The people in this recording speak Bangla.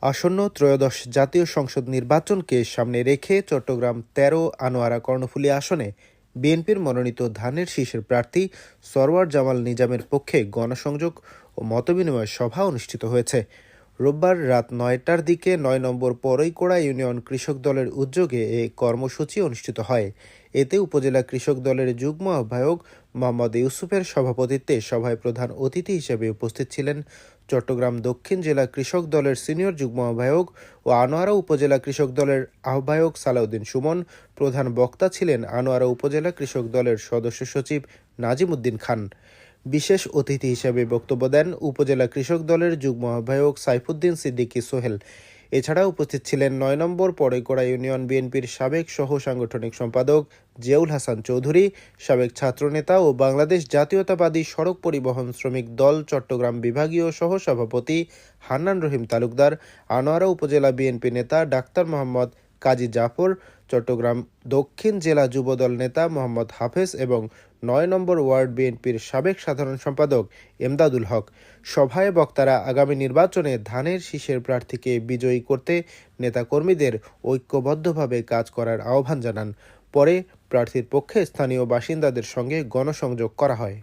আসন্ন ত্রয়োদশ জাতীয় সংসদ নির্বাচনকে সামনে রেখে চট্টগ্রাম ১৩ আনোয়ারা কর্ণফুলী আসনে বিএনপির মনোনীত ধানের শীষের প্রার্থী সরওয়ার জামাল নিজামের পক্ষে গণসংযোগ ও মতবিনিময় সভা অনুষ্ঠিত হয়েছে। রোববার রাত ৯টার দিকে ৯ নম্বর পরৈকোড়া ইউনিয়ন কৃষক দলের উদ্যোগে এ কর্মসূচি অনুষ্ঠিত হয়। এতে উপজেলা কৃষক দলের যুগ্ম আহ্বায়ক মোহাম্মদ ইউসুফের সভাপতিত্বে সভায় প্রধান অতিথি হিসেবে উপস্থিত ছিলেন চট্টগ্রাম দক্ষিণ জেলা কৃষক দলের সিনিয়র যুগ্ম আহ্বায়ক ও আনোয়ারা উপজেলা কৃষক দলের আহ্বায়ক সালাউদ্দিন সুমন। প্রধান বক্তা ছিলেন আনোয়ারা উপজেলা কৃষক দলের সদস্য সচিব নাজিম উদ্দিন খান। বিশেষ অতিথি হিসেবে বক্তব্য দেন উপজেলা কৃষক দলের যুগ্ম আহ্বায়ক সাইফুদ্দিন সিদ্দিকী সোহেল। এছাড়া উপস্থিত ছিলেন ৯ নম্বর পরৈকোড়া ইউনিয়ন বিএনপির সাবেক সহ সাংগঠনিক সম্পাদক জিয়াউল হাসান চৌধুরী, সাবেক ছাত্রনেতা ও বাংলাদেশ জাতীয়তাবাদী সড়ক পরিবহন শ্রমিক দল চট্টগ্রাম বিভাগীয় সহ সভাপতি হান্নান রহিম তালুকদার, আনোয়ারা উপজেলা বিএনপি নেতা ডাক্তার মোহাম্মদ কাজী জাফর, চট্টগ্রাম দক্ষিণ জেলা যুবদল নেতা মোহাম্মদ হাফেজ এবং ৯ নম্বর ওয়ার্ড বিএনপির সাবেক সাধারণ সম্পাদক এমদাদুল হক। সভায় বক্তারা আগামী নির্বাচনে ধানের শীষের প্রার্থীকে বিজয়ী করতে নেতাকর্মীদের ঐক্যবদ্ধভাবে কাজ করার আহ্বান জানান। পরে প্রার্থীর পক্ষে স্থানীয় বাসিন্দাদের সঙ্গে গণসংযোগ করা হয়।